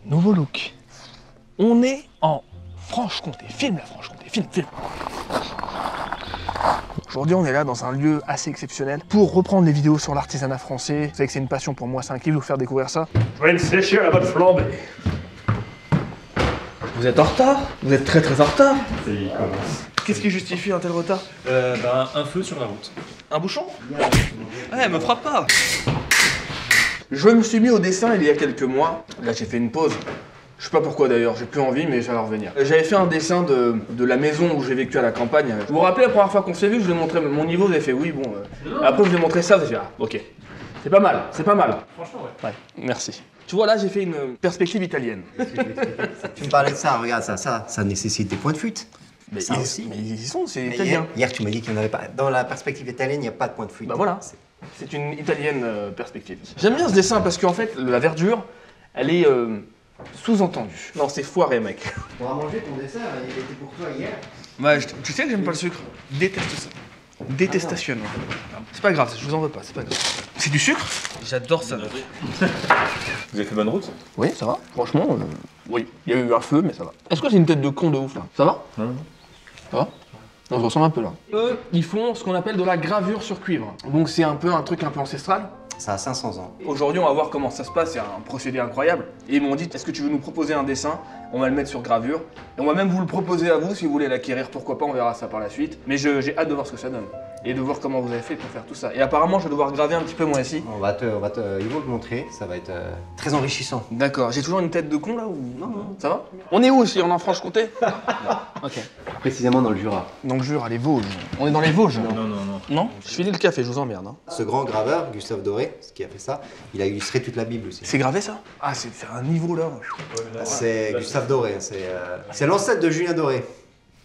Nouveau look. On est en Franche-Comté. Filme la Franche-Comté, filme. Aujourd'hui, on est là dans un lieu assez exceptionnel pour reprendre les vidéos sur l'artisanat français. Vous savez que c'est une passion pour moi, c'est un kiff de vous faire découvrir ça. Je vais me sécher à la bonne flambée. Vous êtes en retard? Vous êtes très en retard. Il commence. Qu'est-ce qui justifie un tel retard? Un feu sur la route. Un bouchon? Ouais, me frappe pas. Je me suis mis au dessin il y a quelques mois. Là, j'ai fait une pause. Je sais pas pourquoi d'ailleurs, j'ai plus envie, mais ça va revenir. J'avais fait un dessin de la maison où j'ai vécu à la campagne. Vous vous rappelez la première fois qu'on s'est vu, je vous ai montré mon niveau, vous avez fait oui, bon. Après, je vous ai montré ça, vous avez fait ah, ok. C'est pas mal. Franchement, ouais. Ouais, merci. Tu vois, là, j'ai fait une perspective italienne. Tu me parlais de ça, regarde ça nécessite des points de fuite. Mais ça ils, aussi. mais ils y sont, c'est Mais italien. hier, tu m'as dit qu'il n'y en avait pas. Dans la perspective italienne, il n'y a pas de point de fuite. Bah voilà, c'est une italienne perspective. J'aime bien ce dessin parce qu'en fait, la verdure, elle est sous-entendue. Non, c'est foiré, mec. On va manger ton dessert, il était pour toi hier. Ouais, tu sais que j'aime pas le sucre. Déteste ça. Détestation. C'est pas grave, je vous en veux pas, c'est pas grave. C'est du sucre? J'adore ça. Vous avez fait bonne route? Oui, ça va. Franchement, oui. Il y a eu un feu, mais ça va. Est-ce que c'est une tête de con de ouf là? Ça va? Non. Ça va? On se ressemble un peu là. Eux, ils font ce qu'on appelle de la gravure sur cuivre. Donc c'est un peu un truc un peu ancestral. Ça a 500 ans. Aujourd'hui, on va voir comment ça se passe, c'est un procédé incroyable. Et ils m'ont dit, est-ce que tu veux nous proposer un dessin? On va le mettre sur gravure. Et on va même vous le proposer à vous si vous voulez l'acquérir, pourquoi pas, on verra ça par la suite. Mais j'ai hâte de voir ce que ça donne. Et de voir comment vous avez fait pour faire tout ça. Et apparemment, je vais devoir graver un petit peu moi ici. Ils vont te montrer, ça va être très enrichissant. D'accord, j'ai toujours une tête de con là ou... Non. Ça va? On est où ici? On est en Franche-Comté? Ok. Précisément dans le Jura. Dans le Jura, les Vosges. On est dans les Vosges? Non. Non? Je finis le café, je vous emmerde. Hein. Ce grand graveur, Gustave Doré, ce qui a fait ça, il a illustré toute la Bible aussi. C'est gravé ça? Ah, c'est un niveau là. C'est Gustave Doré, c'est l'ancêtre de Julien Doré.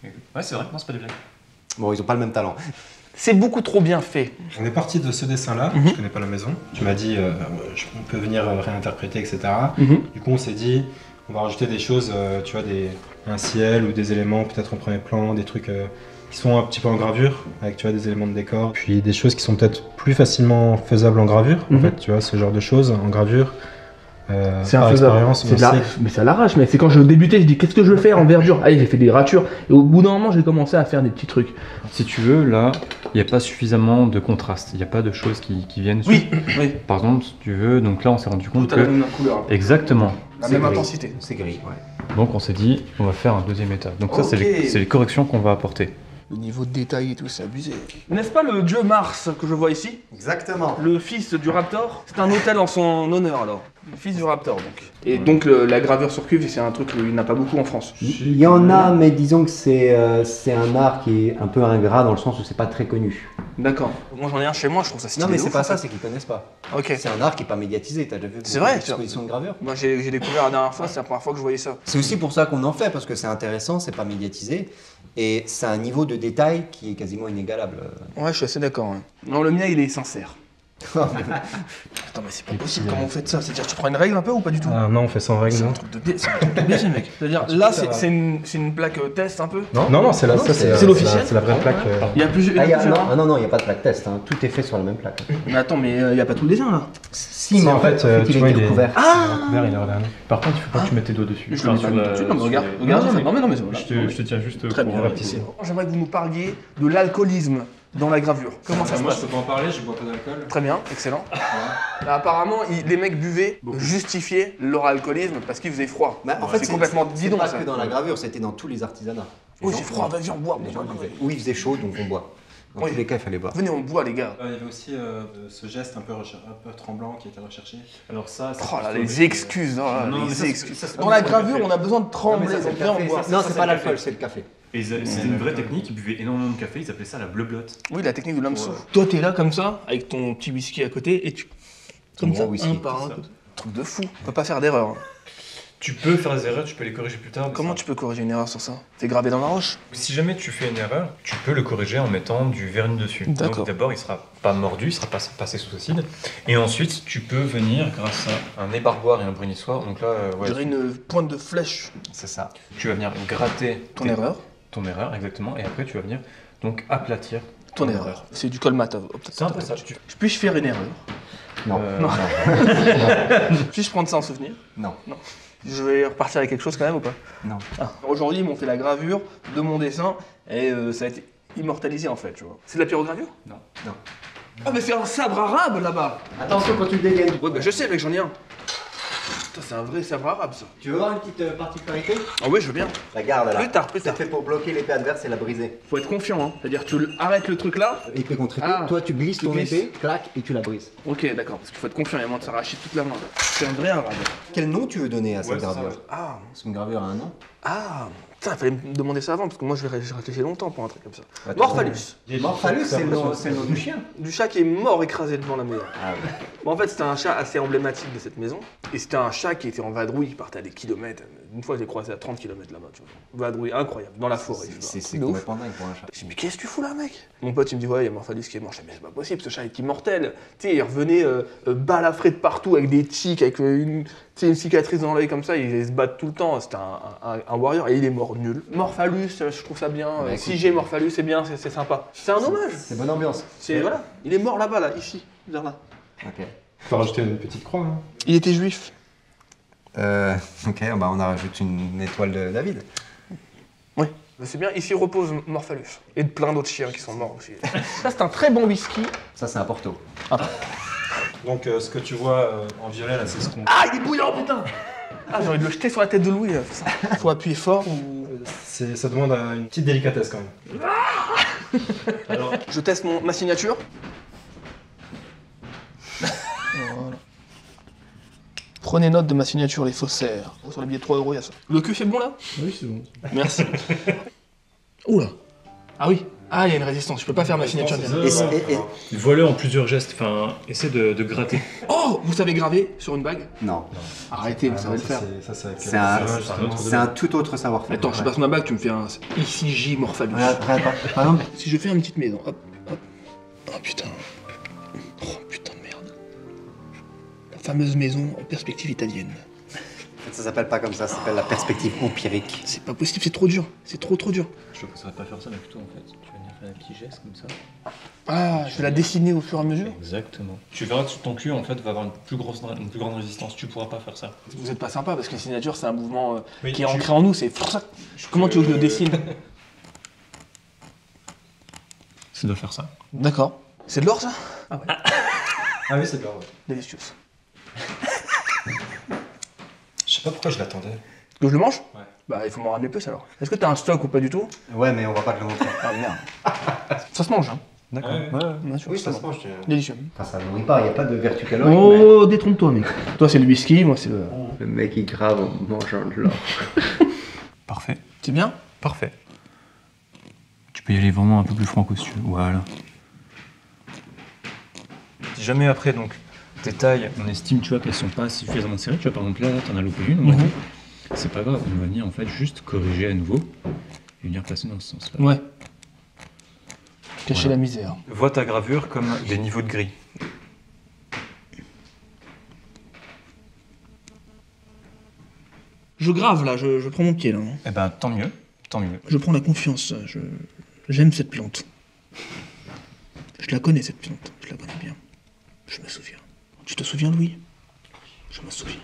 Ouais, c'est vrai, non, c'est pas des blagues. Bon, ils ont pas le même talent. C'est beaucoup trop bien fait. On est parti de ce dessin-là, je connais pas la maison. Tu m'as dit, on peut venir réinterpréter, etc. Du coup, on s'est dit, on va rajouter des choses, tu vois, un ciel ou des éléments peut-être en premier plan, des trucs qui sont un petit peu en gravure, avec tu vois, des éléments de décor. Puis des choses qui sont peut-être plus facilement faisables en gravure, en fait, tu vois, ce genre de choses en gravure. C'est infaisable. Mais c'est à l'arrache, mais c'est quand je débutais, je dis qu'est-ce que je veux faire en verdure? Allez, j'ai fait des ratures. Et au bout d'un moment, j'ai commencé à faire des petits trucs. Si tu veux, là, il n'y a pas suffisamment de contraste. Il n'y a pas de choses qui viennent. Oui. Par exemple, si tu veux, donc là, on s'est rendu compte Tout à la que. même couleur. Exactement. La même gris. intensité. C'est gris, ouais. Donc on s'est dit, on va faire un deuxième étage. Donc ça, Ok. c'est les corrections qu'on va apporter. Le niveau de détail et tout, c'est abusé. N'est-ce pas le dieu Mars que je vois ici? Exactement. Le fils du Raptor? C'est un hôtel en son honneur alors. Le fils du Raptor donc. Et donc la gravure sur cuivre, c'est un truc qu'il n'y en a pas beaucoup en France. Il y en a, mais disons que c'est un art qui est un peu ingrat dans le sens où c'est pas très connu. D'accord. Moi j'en ai un chez moi, je trouve ça stylé. Non, mais de c'est ouf, pas en ça, fait. c'est qu'ils connaissent pas. Ok. C'est un art qui est pas médiatisé, t'as déjà vu C'est vrai, l'exposition de gravure. Moi j'ai découvert la dernière fois, c'est la première fois que je voyais ça. C'est aussi pour ça qu'on en fait, parce que c'est intéressant, c'est pas médiatisé, et c'est un niveau de détail qui est quasiment inégalable. Ouais, je suis assez d'accord. Ouais. Non, le mien il est sincère. Attends, mais c'est pas possible, comment vous faites ça? C'est-à-dire, tu prends une règle un peu ou pas du tout? Ah non, on fait sans règle. C'est non. un truc de BG, mec. C'est-à-dire, là, c'est une plaque test un peu? Non, c'est la, ça, c'est l'officiel. C'est la vraie plaque. Il y a plusieurs. Non, il n'y a pas de plaque test, hein. Tout est fait sur la même plaque. Mais attends, mais il n'y a pas tout le dessin là. Si, mais en fait, tu vois, il est recouvert. recouvert, il est redonné. Par contre, il faut pas que tu mettes tes doigts dessus. Je le mets pas du tout dessus, non, mais regarde, non, mais voilà. Je te tiens juste Très bien. J'aimerais que vous nous parliez de l'alcoolisme dans la gravure. Comment ça se Moi, passe? je peux pas en parler, je bois pas d'alcool. Très bien, excellent. Apparemment, les mecs buvaient, justifiaient leur alcoolisme parce qu'il faisait froid. Bah, en fait, c'est complètement c'est bidon pas ça. que dans la gravure, c'était dans tous les artisanats. Oui, c'est froid, vas-y, on boit. Les gens buvaient. Ou il faisait chaud, donc on boit. Dans Oui. tous les cas, il fallait boire. Venez, on boit, les gars. Il y avait aussi ce geste un peu tremblant qui était recherché. Alors ça, c'est Oh là, plutôt les excuses, oh là, Non, mais les ça, excuses. ça, c'est Dans pas la du tout gravure, le café. on a besoin de trembler, Non, mais ça, donc c'est viens, le on café, boit. ça, Non, c'est c'est pas le l'alcool, café. c'est le café. Et c'était une vraie technique, ils buvaient énormément de café, ils appelaient ça la bleu-blotte. Oui, la technique de l'homme sourd. Toi, t'es là comme ça, avec ton petit whisky à côté, et tu. Comme Mon ça, whisky, un par un. c'est ça. Truc de fou. On peut pas faire d'erreur. hein. Tu peux faire des erreurs, tu peux les corriger plus tard. mais Comment ça- tu peux corriger une erreur sur ça? T'es gravé dans la roche? Si jamais tu fais une erreur, tu peux le corriger en mettant du vernis dessus. D'accord. Donc d'abord, il sera pas mordu, il sera pas passé sous acide. Et ensuite, tu peux venir grâce à un ébarboir et un brunissoir. Donc là, Je dirais une pointe de flèche. c'est ça. Tu vas venir gratter Ton erreur. Ton erreur, exactement. Et après, tu vas venir donc aplatir Ton erreur. C'est du colmat. C'est un peu ça. Puis-je faire une erreur? Non. Non. Puis-je prendre ça en souvenir? Non. Je vais repartir avec quelque chose quand même ou pas? Non. Aujourd'hui, ils m'ont fait la gravure de mon dessin et ça a été immortalisé en fait, tu vois. C'est de la pyrogravure? Non. Ah mais c'est un sabre arabe là-bas! Attention quand tu le dégaines. Ouais bah je sais mec, j'en ai un. Putain, c'est un vrai sabre arabe ça. Tu veux voir une petite particularité? Ah ouais, je veux bien. La garde là. Plus tard. C'est fait pour bloquer l'épée adverse et la briser. Faut être confiant, hein. C'est-à-dire tu arrêtes le truc là. Épée contre épée. Ah, Toi tu glisses tu ton glisses. épée, clac, et tu la brises. Ok, d'accord, parce qu'il faut être confiant, il y a moyen de s'arracher toute la main. C'est un vrai arabe. Quel nom tu veux donner à cette Ouais, c'est ça, gravure? ouais. Ah, C'est une gravure à un nom? putain, il fallait me demander ça avant, parce que moi j'ai réfléchi longtemps pour un truc comme ça. Attends. Morphalus. Morphalus, c'est le nom du chien. Du chat qui est mort écrasé devant la maison. Ah ouais. Bon, en fait, c'était un chat assez emblématique de cette maison. Et c'était un chat qui était en vadrouille, qui partait à des kilomètres. Une fois, je l'ai croisé à 30 km là-bas, tu vois. Vadrouille incroyable, dans la forêt. tu vois. C'est De ouf. complètement dingue pour un chat. Je dis, mais qu'est-ce que tu fous là, mec? Mon pote, il me dit, ouais, il y a Morphalus qui est mort. Je dis, mais c'est pas possible, ce chat est immortel. Tu sais, il revenait balafré de partout avec des tics, avec une cicatrice dans l'œil comme ça. Il se bat tout le temps. C'était un warrior et il est mort nul. Morphalus, je trouve ça bien. Bah, Si écoute, j'ai Morphalus, c'est bien, c'est sympa. C'est un hommage. C'est bonne ambiance. C'est, voilà, il est mort là-bas, là, ici, vers là. Ok. Faut rajouter une petite croix. Hein. Il était juif. Ok, bah on a rajouté une étoile de David. Oui. C'est bien, ici repose Morphalus. Et de plein d'autres chiens qui sont morts aussi. Ça, c'est un très bon whisky. Ça c'est un Porto. Donc ce que tu vois en violet là, c'est ce qu'on. Ah, il est bouillant, putain! Ah, j'ai envie de le jeter sur la tête de Louis. Faut appuyer fort ou. Ça demande une petite délicatesse quand même. Alors, Je teste ma signature. Voilà. Prenez note de ma signature, les faussaires. Sur les billets de 3 €, il y a ça. Le cul, c'est bon là? Oui, c'est bon. Merci. Oula. Ah oui. Ah, il y a une résistance. Je peux pas faire ma signature. Vois-le en plusieurs gestes, enfin, essaie de gratter. Oh, vous savez graver sur une bague? Non. Arrêtez, vous savez le faire. C'est un tout autre savoir-faire. Attends, je passe ma bague, tu me fais un ici J Morphalus. Regarde, par exemple, Si je fais une petite maison, hop, hop. Oh putain. Oh putain de merde. La fameuse maison en perspective italienne. ça s'appelle pas comme ça s'appelle la perspective empirique. C'est pas possible, c'est trop dur. C'est trop dur. Je ne saurais pas faire ça, mais plutôt en fait. Tu vas venir faire un petit geste comme ça. Ah, je vais la dessiner au fur et à mesure. Exactement. Tu verras que ton cul en fait va avoir une plus grande résistance. Tu pourras pas faire ça. Vous êtes pas sympa parce que la signature c'est un mouvement Oui, qui est ancré en nous, c'est pour ça. Comment tu veux que je le dessine? Ça doit faire ça. D'accord. C'est de l'or ça? Ah ouais. Ah oui, c'est bien. Ouais. Délicieux. Je sais pas pourquoi je l'attendais. Que je le mange? Ouais. Bah il faut m'en ramener plus alors. Est-ce que t'as un stock ou pas du tout? Ouais, mais on va pas te le montrer. Ah merde. Ça se mange hein? D'accord. Ouais. Ouais. Bien sûr. Oui, ça se se mange. Délicieux. Enfin, ça nourrit pas, il n'y a pas de vertu calorique. Oh, détrompe-toi mec. Toi c'est le whisky, moi c'est le... Le mec il grave en mangeant de l'or. Parfait. C'est bien? Parfait. Tu peux y aller vraiment un peu plus franco si tu veux. Voilà. Si jamais après, donc, tes tailles, on estime, tu vois, qu'elles sont pas suffisamment serrées, tu vois, par exemple là, t'en as loupé une, on va dire. C'est pas grave, on va venir en fait juste corriger à nouveau et venir passer dans ce sens-là. Ouais. Cacher Voilà. la misère. Vois ta gravure comme des niveaux de gris. Je grave là, je prends mon pied là. hein. Eh ben, tant mieux, tant mieux. Je prends la confiance, j'aime cette plante. Je la connais cette plante, je la connais bien. Je me souviens. Tu te souviens Louis? Je me souviens.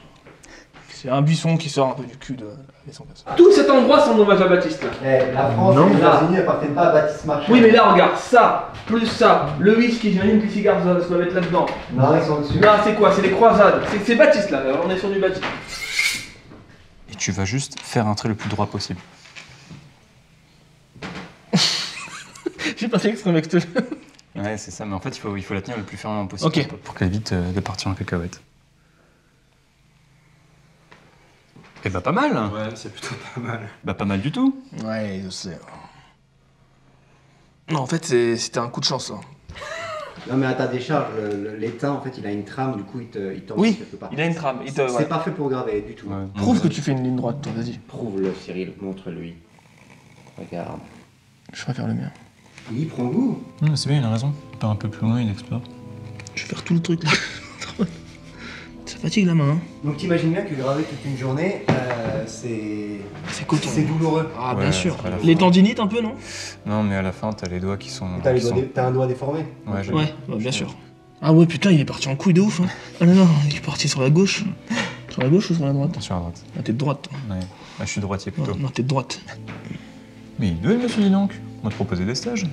C'est un buisson qui sort un peu du cul de la maison comme ça. Tout cet endroit c'est un hommage à Baptiste là. La France, Non, les là. États-Unis appartiennent pas à Baptiste Marchand. Oui mais là regarde, ça, plus ça, le whisky, j'imagine que les cigares ça doit mettre là-dedans. Non, ils sont dessus. Là c'est quoi? C'est les croisades. C'est Baptiste là, on est sur du Baptiste. Et tu vas juste faire un trait le plus droit possible. J'ai pas fait exprès mec, je te jure. Ouais, c'est ça, mais en fait, il faut la tenir le plus fermement possible Ok. pour qu'elle évite de partir en cacahuète. Eh bah, pas mal! Ouais, c'est plutôt pas mal. Bah, pas mal du tout! Ouais, je sais. Non, en fait, c'était un coup de chance. Hein. Non, mais à ta décharge, l'étain, en fait, il a une trame, du coup, il tombe Oui, quelque part. il a une trame. C'est voilà. pas fait pour graver du tout. Ouais. Prouve que tu fais une ligne droite, toi, vas-y. Prouve-le, Cyril, montre-lui. Regarde. Je préfère le mien. Il prend goût. C'est bien, il a raison. Il part un peu plus loin, il explore. Je vais faire tout le truc là. Ça fatigue la main, hein. Donc t'imagines bien que graver toute une journée, c'est coton. c'est douloureux. Ah, Ouais, bien sûr. à la fin. Les tendinites un peu, non? Non, mais à la fin, t'as les doigts qui sont. T'as un doigt déformé. Ouais, j'ai Ouais, bien sûr. Ah ouais, putain, il est parti en couille de ouf. Hein. Ah non, non, il est parti sur la gauche. Sur la gauche ou sur la droite? Attention à droite. Ah, t'es de droite. Toi. Ouais. Ah, je suis droitier plutôt. Non, t'es de droite. Mais il devait, monsieur, dis donc. On m'a proposé des stages.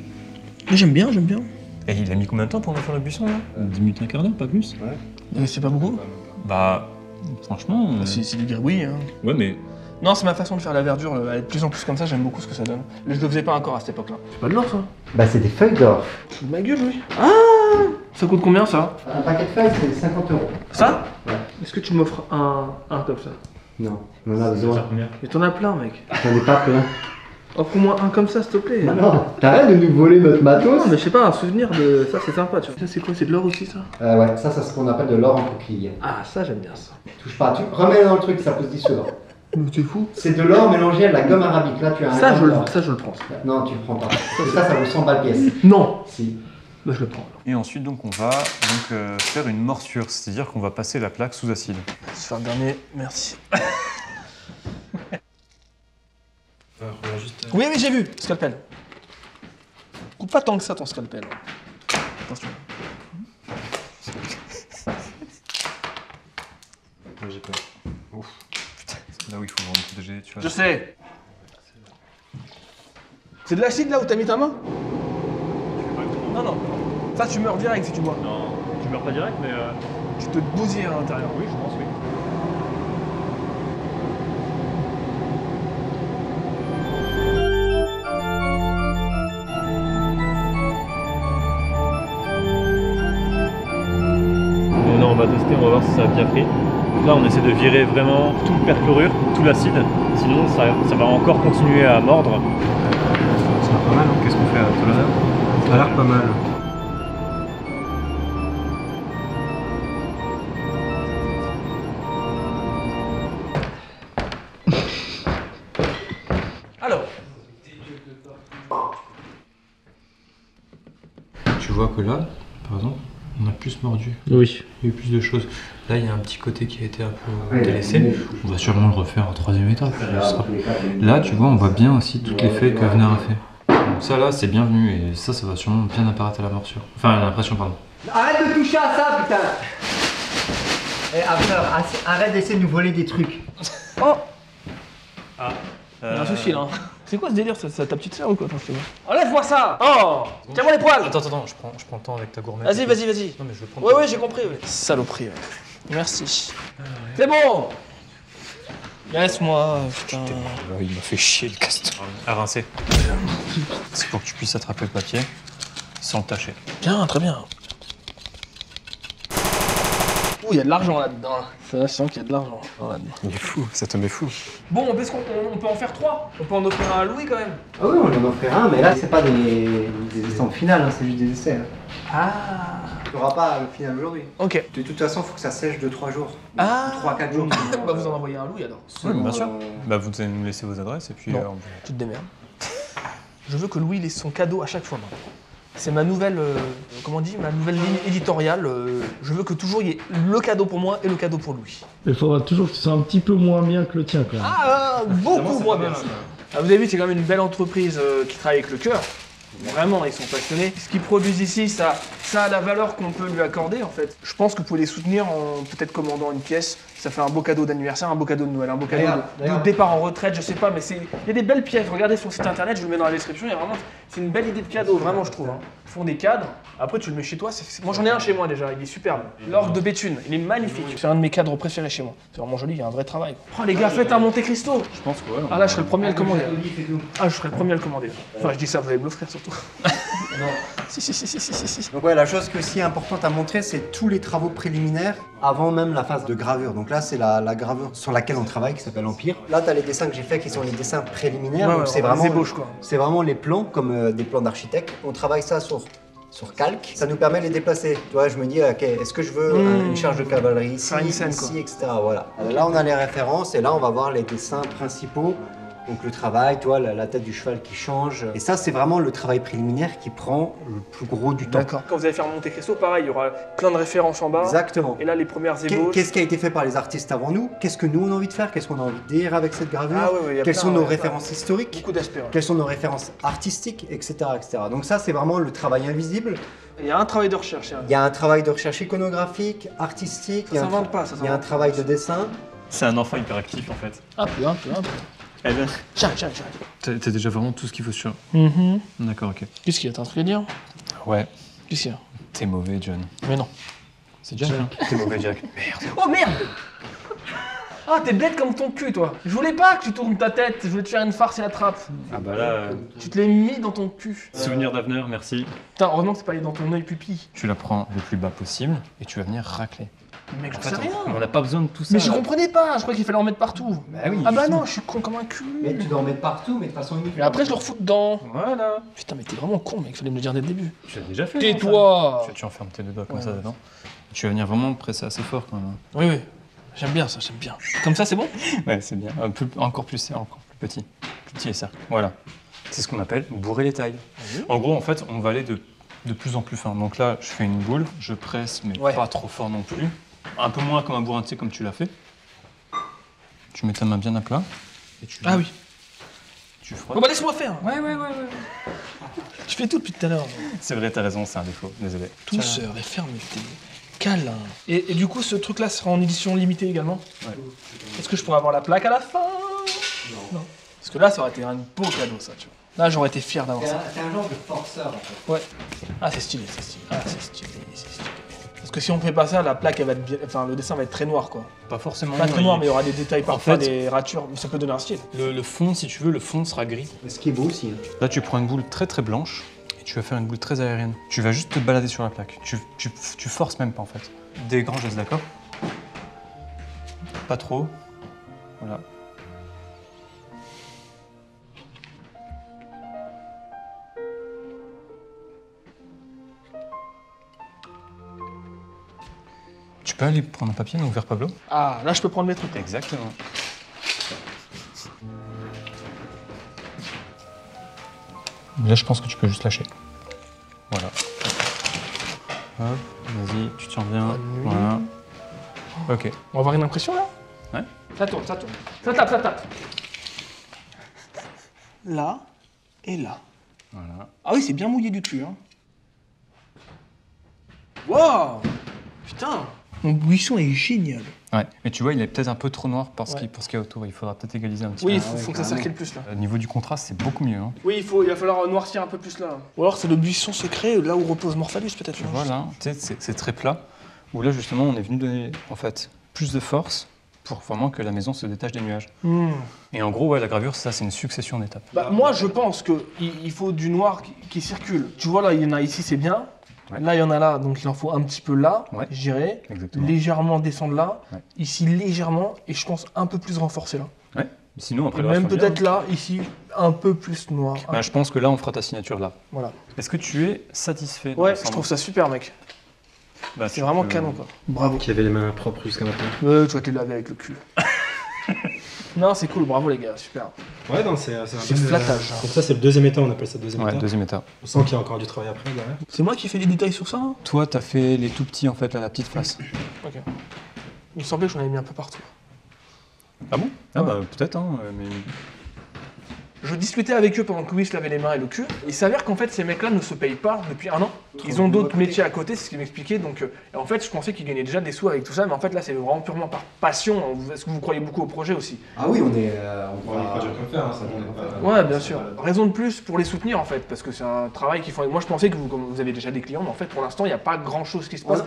Mais j'aime bien, j'aime bien. Et il a mis combien de temps pour me faire le buisson, là 10 minutes, un quart d'heure, pas plus. C'est pas beaucoup? Bah, franchement. C'est du gribouillis, hein. Ouais, mais Non, c'est ma façon de faire la verdure, elle est de plus en plus comme ça, j'aime beaucoup ce que ça donne. Mais je le faisais pas encore à cette époque-là. C'est pas de l'or, ça? Bah, c'est des feuilles d'or. C'est de ma gueule, oui. Ah! Ça coûte combien, ça? Un paquet de feuilles, c'est 50 €. Ça? Ouais. Est-ce que tu m'offres un comme ça? Non, on en a besoin. Mais t'en as plein, mec. J'en ai pas plein. Offre-moi un comme ça, s'il te plaît. Non, t'arrêtes de nous voler notre matos. Non, mais je sais pas, un souvenir de ça, c'est sympa, tu vois. Ça, c'est quoi? C'est de l'or aussi, ça? Ouais, ça c'est ce qu'on appelle de l'or en coquille. Ah, ça, j'aime bien ça. Touche pas, tu remets dans le truc, ça peut se dissoudre. Mais t'es fou. C'est de l'or mélangé à de la gomme arabique. Là, tu as un Ça, gramme d'or. je le prends. Ça. Non, tu le prends pas. Parce que ça vaut 100 balles pièce. Non. Si. Bah, je le prends. Alors. Et ensuite, donc, on va faire une morsure, c'est-à-dire qu'on va passer la plaque sous acide. Je vais faire le dernier, merci. Oui, oui, j'ai vu, scalpel. Coupe pas tant que ça ton scalpel. Attention. Moi, j'ai peur. Ouf. C'est là où il faut vraiment protéger, tu vois. Je sais. C'est de l'acide là où t'as mis ta main? Non, non. Ça, tu meurs direct si tu bois. non, tu meurs pas direct, mais Tu te bousilles à l'intérieur. oui, je pense, oui. On va tester, on va voir si ça a bien pris. Là, on essaie de virer vraiment tout le perchlorure, tout l'acide. Sinon, ça va encore continuer à mordre. Ça a l'air pas mal, hein. Qu'est-ce qu'on fait à tout l'honneur? Ça a l'air pas mal. Alors. Tu vois que là, par exemple, on a plus mordu. Oui. Il y a eu plus de choses. Là, il y a un petit côté qui a été un peu délaissé. On va sûrement le refaire en troisième étape. Là, tu vois, on voit bien aussi toutes les feuilles que Venard a fait. Donc ça, là, c'est bienvenu et ça va sûrement bien apparaître à la morsure. Enfin, à l'impression, pardon. Arrête de toucher à ça, putain. Eh, arrête d'essayer de nous voler des trucs. Oh. Ah. Il y a un souci là. C'est quoi ce délire, ta petite sœur ou quoi? Enlève-moi ça! Oh! Tiens-moi les poils! Attends, je prends le temps avec ta gourmette. Vas-y, vas-y, vas-y. Non, mais je vais prendre. Ouais, ouais, j'ai compris. Ouais. Saloperie, ouais. Merci. C'est bon! Laisse-moi, putain. Il m'a fait chier le castor. À rincer. C'est pour que tu puisses attraper le papier sans le tâcher. Bien, très bien. Ouh, il y a de l'argent là-dedans. Ça, je sens qu'il y a de l'argent là-dedans. Il est fou, cet homme est fou. Bon, est-ce qu'on peut en faire 3? On peut en offrir un à Louis quand même. Ah oui, on en offre un, mais là, c'est pas des essais finales, hein, c'est juste des essais. Hein. Ah. Tu n'auras pas le final aujourd'hui. Ok. De toute façon, il faut que ça sèche 2-3 jours. Ah. 3-4 jours. Bah, vous en envoyez un à Louis alors. Oui, bien sûr. Selon, Bah, vous allez nous laisser vos adresses et puis. Non. Tu te démerdes. Je veux que Louis laisse son cadeau à chaque fois. Maintenant. C'est ma nouvelle, comment on dit, ma nouvelle ligne éditoriale. Je veux que toujours il y ait le cadeau pour moi et le cadeau pour Louis. Il faudra toujours que tu sois un petit peu moins bien que le tien, quand même. Ah, beaucoup moins bien. Ah, vous avez vu, c'est quand même une belle entreprise qui travaille avec le cœur. Vraiment, ils sont passionnés. Ce qu'ils produisent ici, ça a la valeur qu'on peut lui accorder en fait. Je pense que vous pouvez les soutenir en peut-être commandant une pièce. Ça fait un beau cadeau d'anniversaire, un beau cadeau de Noël, un beau cadeau de départ en retraite, je sais pas, mais il y a des belles pièces. Regardez sur le site internet, je vous le mets dans la description. Il y a vraiment, c'est une belle idée de cadeau, vraiment, je trouve. Hein. Ils font des cadres. Après, tu le mets chez toi. Moi, j'en ai un chez moi déjà. Il est superbe. L'orgue de Béthune, il est magnifique. C'est un de mes cadres préférés chez moi. C'est vraiment joli. Il y a un vrai travail. Oh les gars, faites un Monte Cristo. Je pense que ouais. Ah là, je serais le premier à le commander. Ah, je serais le premier à le commander. Enfin, je dis ça, vous allez me l'offrir surtout. Non. Si. Donc ouais, la chose qui est aussi importante à montrer, c'est tous les travaux préliminaires avant même la phase de gravure. Donc là, c'est la gravure sur laquelle on travaille qui s'appelle Empire. Là, tu as les dessins que j'ai faits qui sont les dessins préliminaires. Ouais, donc ouais, c'est on vraiment, les ébauche, quoi. c'est vraiment les plans comme des plans d'architecte. On travaille ça sur calque. Ça nous permet de les déplacer. Tu vois, je me dis, ok, est-ce que je veux une charge de cavalerie ici, Faire une scène, ici, quoi. etc. Voilà. Là, on a les références et là, on va voir les dessins principaux. Donc le travail, tu vois, la tête du cheval qui change. Et ça, c'est vraiment le travail préliminaire qui prend le plus gros du temps. D'accord. Quand vous allez faire Monte Cristo, pareil, il y aura plein de références en bas. Exactement. Et là, les premières ébauches. Qu'est-ce qui a été fait par les artistes avant nous? Qu'est-ce que nous on a envie de faire? Qu'est-ce qu'on a envie de dire avec cette gravure? Ah ouais, y a Quelles plein, sont nos y a plein. références historiques? Beaucoup d'aspects. Ouais. Quelles sont nos références artistiques, etc., etc. Donc ça, c'est vraiment le travail invisible. Il y a un travail de recherche. Il y a un travail de recherche iconographique, artistique. Ça s'invente pas, ça Il y a un s'invente travail de dessin. C'est un enfant hyperactif en fait. Un peu. Eh bien, J'arrive. t'as déjà vraiment tout ce qu'il faut sur. D'accord, ok. Qu'est-ce qu'il y a? T'as un truc à dire? Ouais, Qu'est-ce qu'il y a? t'es mauvais, John. Mais non. C'est Jack, hein. T'es mauvais, Jack. Merde. Oh merde! Ah, t'es bête comme ton cul, toi. Je voulais pas que tu tournes ta tête, je voulais te faire une farce et la trappe. Ah bah là, Tu te l'as mis dans ton cul. souvenir d'avenir, merci. Putain, heureusement que c'est pas allé dans ton œil pupille. Tu la prends le plus bas possible et tu vas venir racler. Mec, je En sais fait, rien. on n'a pas besoin de tout ça. Mais je là. comprenais pas, je crois qu'il fallait en mettre partout. Bah oui. Ah bah justement. non, je suis con comme un cul. Mais tu dois en mettre partout, mais de façon unique. Mais après, je le refous dedans. Voilà. Putain, mais t'es vraiment con, mec, fallait me le dire dès le début. Tu l'as déjà fait. Tais-toi! Tu enfermes tes deux doigts comme Ouais. ça dedans. Tu vas venir vraiment presser assez fort quand même. Oui. J'aime bien ça, j'aime bien. Comme ça, c'est bon? Ouais, c'est bien. Encore plus petit. Plus petit et ça. Voilà. C'est ce qu'on appelle bourrer les tailles. En gros, en fait, on va aller de plus en plus fin. Donc là, je fais une boule, je presse, mais Ouais. pas trop fort non plus. Un peu moins comme un bourrin, tu sais, comme tu l'as fait. Tu mets ta main bien à plat. Et tu Ah oui. Tu frottes. Bon bah laisse-moi faire. Ouais. Je fais tout depuis tout à l'heure. C'est vrai, t'as raison, c'est un défaut. Désolé. Douceur et fermeté. Câlin. Et du coup, ce truc-là sera en édition limitée également? Ouais. Est-ce que je pourrais avoir la plaque à la fin? Non. Parce que là, ça aurait été un beau cadeau, ça, tu vois. Là, j'aurais été fier d'avoir ça. T'es un genre de forceur en fait. Ouais. Ah, c'est stylé. Ah, c'est stylé. Parce que si on fait pas ça, la plaque, elle va être bien... Enfin, le dessin va être très noir, quoi. Pas forcément. Pas très noir, mais il y aura des détails parfois, fait- des ratures. Mais ça peut donner un style. Le fond, si tu veux, le fond sera gris. Mais ce qui est beau aussi. Hein. Là, tu prends une boule très très blanche et tu vas faire une boule très aérienne. Tu vas juste te balader sur la plaque. Tu forces même pas en fait. Des grands gestes, d'accord? Pas trop. Voilà. Tu peux aller prendre un papier, donc vers Pablo? Ah, là, je peux prendre mes trucs. Exactement. Là, je pense que tu peux juste lâcher. Voilà. Hop, vas-y, tu tiens bien. Voilà. Ok. On va avoir une impression, là? Ouais. Ça tourne. Ça tape. Là et là. Voilà. Ah oui, c'est bien mouillé du cul, hein. Wow! Putain! Mon buisson est génial. Ouais. Mais tu vois, il est peut-être un peu trop noir pour ce Ouais. qu'il y a autour. Il faudra peut-être égaliser un petit Oui, il peu. faut que ça circule plus, là. Au niveau du contraste, c'est beaucoup mieux. Hein. Oui, il va falloir noircir un peu plus, là. Ou alors, c'est le buisson secret, là où repose Morphalus, peut-être. Tu vois là, tu sais, c'est très plat. Où là, justement, on est venu donner en fait plus de force pour vraiment que la maison se détache des nuages. Et en gros, ouais, la gravure, ça, c'est une succession d'étapes. Bah, moi, je pense qu'il faut du noir qui circule. Tu vois, là, il y en a ici, c'est bien. Ouais. Là, il y en a là, donc il en faut un petit peu là, Ouais. je dirais. Exactement. Légèrement descendre là. Ouais. Ici, légèrement. Et je pense un peu plus renforcer là. Ouais. Sinon, après, Et le reste, même on peut-être vient. là, ici, un peu plus noir. Bah, je pense que là, on fera ta signature là. Voilà. Est-ce que tu es satisfait de Ouais, l'ensemble? je trouve ça super, mec. Bah, C'est tu vraiment peux- canon, quoi. Bravo. Qui avait les mains propres jusqu'à maintenant. Tu vas te les laver avec le cul. Non, c'est cool, bravo les gars, super. Ouais, non, c'est un C'est bon, flattage, hein. Donc ça, c'est le deuxième état, on appelle ça deuxième Ouais, état. deuxième état. On sent qu'il y a encore du travail après derrière. C'est moi qui fais des détails sur ça, hein? Toi, t'as fait les tout petits en fait, là, la petite face. Ok. Il me semblait que j'en avais mis un peu partout. Ah bon? Ah Ouais. bah peut-être, hein, mais. Je discutais avec eux pendant que Louis se lavait les mains et le cul. Il s'avère qu'en fait, ces mecs-là ne se payent pas depuis un an. Ils ont d'autres métiers à côté, c'est ce qu'ils m'expliquaient. Donc, et en fait, je pensais qu'ils gagnaient déjà des sous avec tout ça, mais en fait, là, c'est vraiment purement par passion. Est-ce que vous croyez beaucoup au projet aussi? Ah oui, on est. On va produire comme faire, hein, ça on est pas. Ouais, bien sûr. Raison de plus pour les soutenir, en fait, parce que c'est un travail qu'ils font. Moi, je pensais que vous avez déjà des clients, mais en fait, pour l'instant, il n'y a pas grand-chose qui se passe.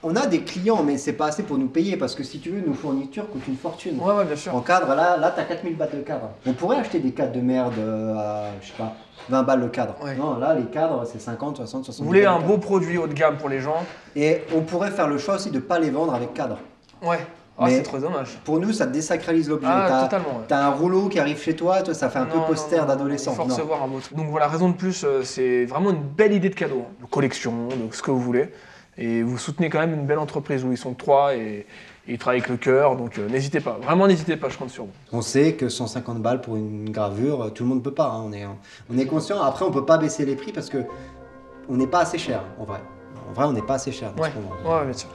On a des clients, mais c'est pas assez pour nous payer parce que si tu veux, nos fournitures coûtent une fortune. Ouais, bien sûr. En cadre, là t'as 4000 bahts de cadre. On pourrait acheter des cadres de merde à, je sais pas, 20 balles le cadre. Ouais. Non, là, les cadres, c'est 50, 60, 70 Vous voulez balles un le beau cadre. produit haut de gamme pour les gens? Et on pourrait faire le choix aussi de pas les vendre avec cadre. Ouais. Ah, Mais- c'est trop dommage. Pour nous, ça désacralise l'objet. Ah, T'as- totalement. Ouais. T'as un rouleau qui arrive chez toi, ça fait un peu Non, poster non, non, d'adolescent. Il faut Non. recevoir un beau truc. Donc voilà, raison de plus, c'est vraiment une belle idée de cadeau. De collection, de ce que vous voulez. Et vous soutenez quand même une belle entreprise où ils sont 3 et ils travaillent avec le cœur. Donc n'hésitez pas, vraiment n'hésitez pas, je compte sur vous. On sait que 150 balles pour une gravure, tout le monde ne peut pas. Hein. On est conscient. Après, on peut pas baisser les prix parce que on n'est pas assez cher, en vrai. En vrai, on n'est pas assez cher dans Ouais, ce moment. ouais, bien sûr.